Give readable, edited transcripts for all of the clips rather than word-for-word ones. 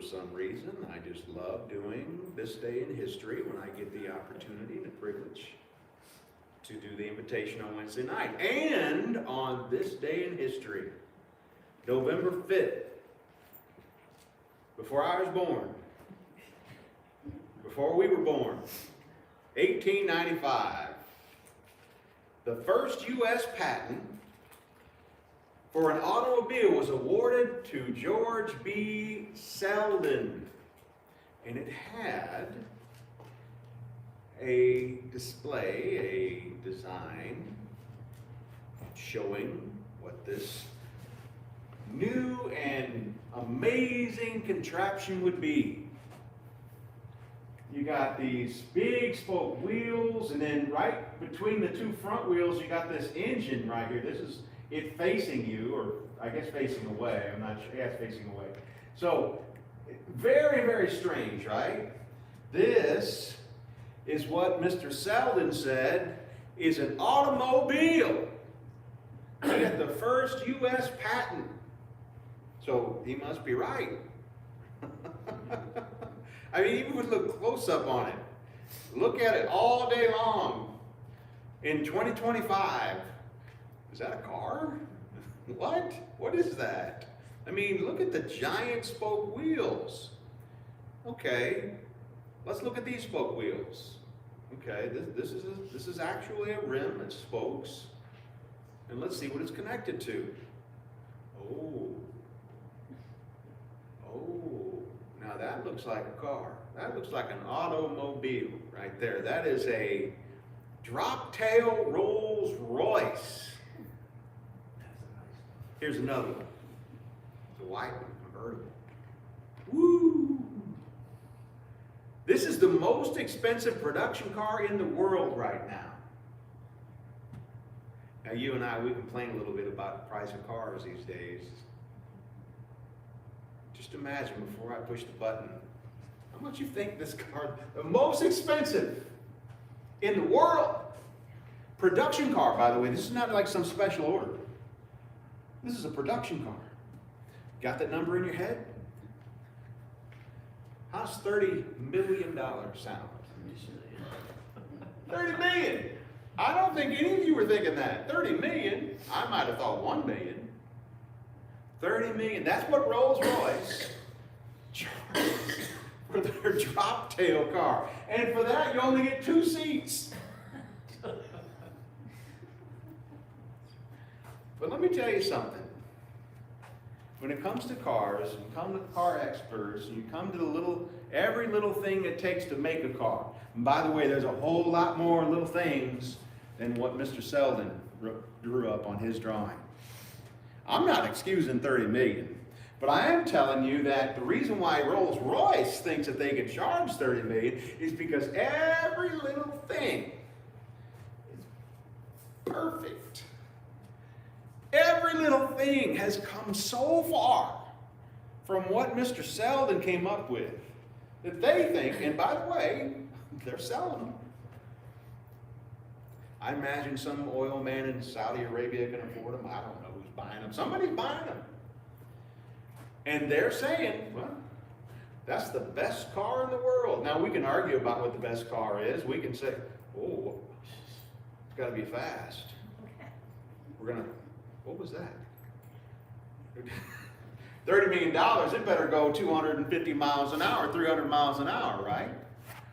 for some reason, I just love doing this day in history when I get the opportunity and the privilege to do the invitation on Wednesday night. And on this day in history, November 5th, before I was born, before we were born, 1895, the first U.S. patent for an automobile was awarded to George B. Selden. And it had a display, a design showing what this new and amazing contraption would be. You got these big spoke wheels, and then right between the two front wheels, you got this engine right here. This is it facing you, or I guess facing away. I'm not sure. Yeah, it's facing away. So, very, very strange, right? This is what Mr. Selden said is an automobile. He had the first U.S. patent. So he must be right. I mean, even with a close up on it. Look at it all day long. In 2025, is that a car? What? What is that? I mean, look at the giant spoke wheels. Okay, let's look at these spoke wheels. Okay, this is actually a rim and spokes. And let's see what it's connected to. Oh, now that looks like a car. That looks like an automobile right there. That is a drop-tail Rolls Royce. Here's another one. It's a white one, convertible. Woo! This is the most expensive production car in the world right now. Now you and I, we complain a little bit about the price of cars these days. Just imagine before I push the button, how much you think this car, the most expensive in the world. Production car, by the way, this is not like some special order. This is a production car. Got that number in your head? How's $30 million sound? 30 million. I don't think any of you were thinking that. 30 million. I might have thought 1 million. 30 million. That's what Rolls-Royce charges for their drop-tail car. And for that, you only get 2 seats. But let me tell you something. When it comes to cars, and you come to car experts, and you come to every little thing it takes to make a car. And by the way, there's a whole lot more little things than what Mr. Selden drew up on his drawing. I'm not excusing 30 million, but I am telling you that the reason why Rolls-Royce thinks that they can charge 30 million is because every little thing is perfect. Every little thing has come so far from what Mr. Selden came up with that they think, and by the way, they're selling them. I imagine some oil man in Saudi Arabia can afford them. I don't know who's buying them. Somebody's buying them. And they're saying, well, that's the best car in the world. Now, we can argue about what the best car is. We can say, oh, it's got to be fast. We're going to, what was that? $30 million, it better go 250 miles an hour, 300 miles an hour, right?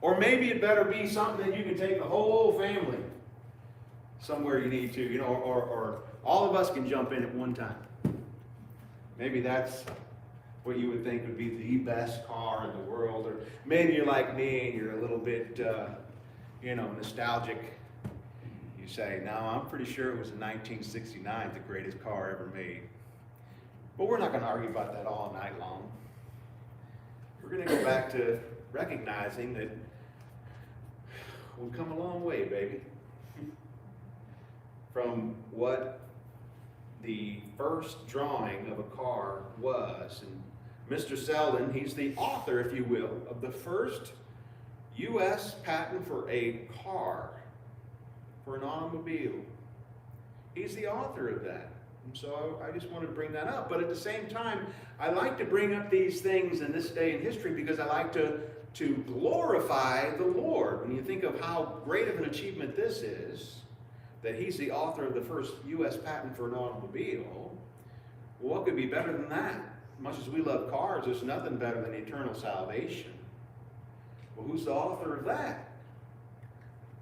Or maybe it better be something that you can take the whole family somewhere you need to, or all of us can jump in at one time. Maybe that's what you would think would be the best car in the world. Or maybe you're like me and you're a little bit, nostalgic. You say, no, I'm pretty sure it was in 1969, the greatest car ever made. But we're not going to argue about that all night long. We're going to go back to recognizing that we've come a long way, baby. From what the first drawing of a car was. And Mr. Selden, he's the author, if you will, of the first U.S. patent for a car, for an automobile. He's the author of that. And so I just wanted to bring that up. But at the same time, I like to bring up these things in this day in history because I like to glorify the Lord. When you think of how great of an achievement this is, that he's the author of the first U.S. patent for an automobile, well, what could be better than that? Much as we love cars, there's nothing better than eternal salvation. Well, who's the author of that?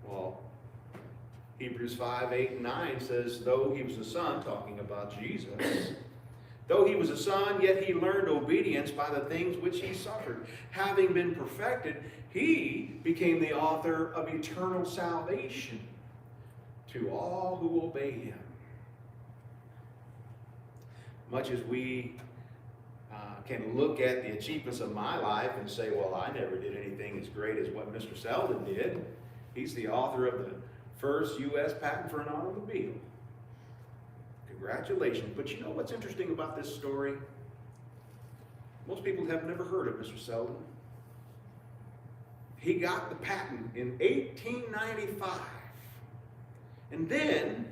Well, Hebrews 5, 8, and 9 says, though he was a son, talking about Jesus, though he was a son, yet he learned obedience by the things which he suffered. Having been perfected, he became the author of eternal salvation to all who obey him. Much as we can look at the achievements of my life and say, well, I never did anything as great as what Mr. Selden did. He's the author of the first U.S. patent for an automobile. Congratulations. But you know what's interesting about this story? Most people have never heard of Mr. Selden. He got the patent in 1895. And then,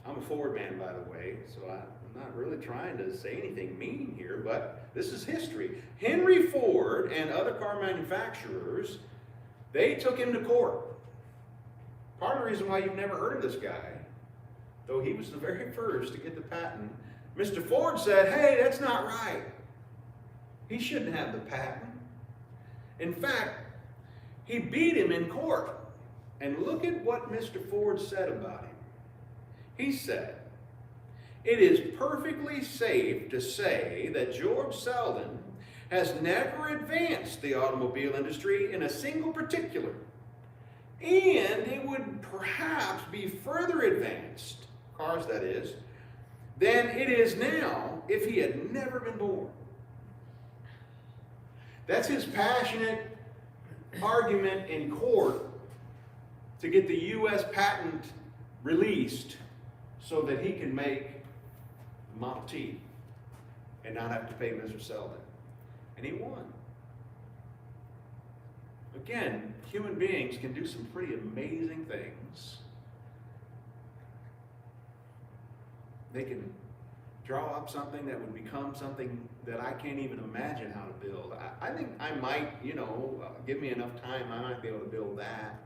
I'm a Ford man, by the way, so I'm not really trying to say anything mean here, but this is history. Henry Ford and other car manufacturers, they took him to court. Part of the reason why you've never heard of this guy, though he was the very first to get the patent, Mr. Ford said, hey, that's not right. He shouldn't have the patent. In fact, he beat him in court. And look at what Mr. Ford said about him. He said, it is perfectly safe to say that George Selden has never advanced the automobile industry in a single particular, and it would perhaps be further advanced, cars that is, than it is now if he had never been born. That's his passionate argument in court to get the U.S. patent released so that he can make Model T and not have to pay Mr. Selden. And he won. Again, human beings can do some pretty amazing things. They can draw up something that would become something that I can't even imagine how to build. I think I might, give me enough time, I might be able to build that.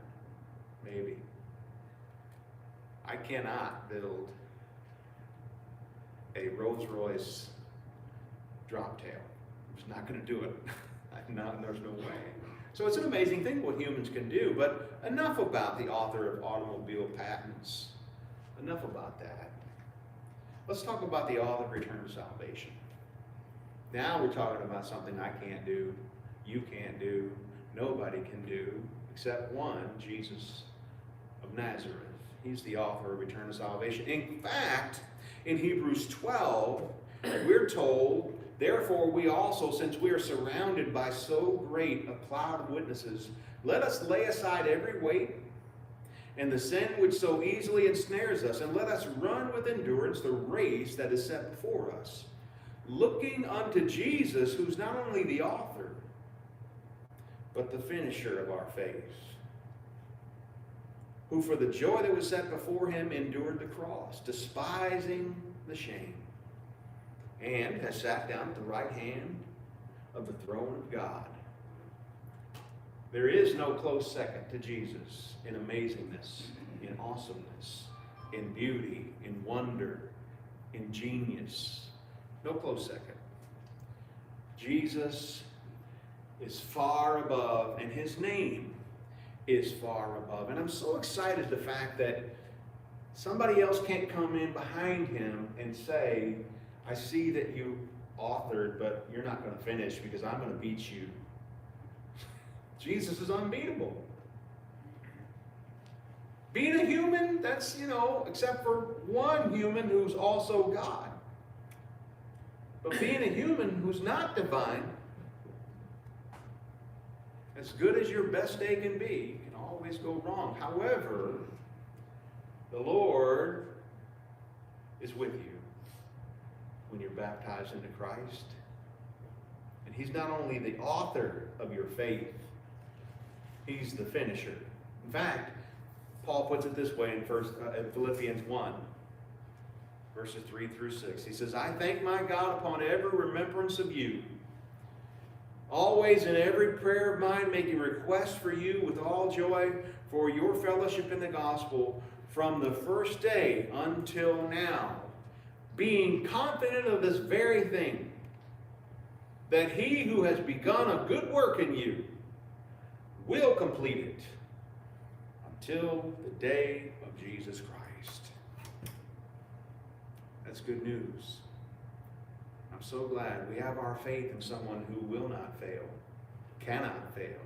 Maybe. I cannot build a Rolls-Royce drop tail. I'm just not going to do it. There's no way. So it's an amazing thing what humans can do, but enough about the author of automobile patents. Enough about that. Let's talk about the author of Return to Salvation. Now we're talking about something I can't do, you can't do, nobody can do, except one, Jesus of Nazareth. He's the author of Return to Salvation. In fact, in Hebrews 12, we're told, therefore we also, since we are surrounded by so great a cloud of witnesses, let us lay aside every weight and the sin which so easily ensnares us, and let us run with endurance the race that is set before us, looking unto Jesus, who's not only the author, but the finisher of our faith, who for the joy that was set before him endured the cross, despising the shame, and has sat down at the right hand of the throne of God. There is no close second to Jesus in amazingness, in awesomeness, in beauty, in wonder, in genius. No close second. Jesus is far above, and his name is far above. And I'm so excited the fact that somebody else can't come in behind him and say, I see that you authored, but you're not going to finish because I'm going to beat you. Jesus is unbeatable. Being a human, that's, except for one human who's also God. But being a human who's not divine, as good as your best day can be, can always go wrong. However, the Lord is with you when you're baptized into Christ. And he's not only the author of your faith, he's the finisher. In fact, Paul puts it this way in Philippians 1. verses 3 through 6. He says, I thank my God upon every remembrance of you, always in every prayer of mine, making request for you with all joy for your fellowship in the gospel from the first day until now, being confident of this very thing, that he who has begun a good work in you will complete it until the day of Jesus Christ. That's good news. I'm so glad we have our faith in someone who will not fail, cannot fail,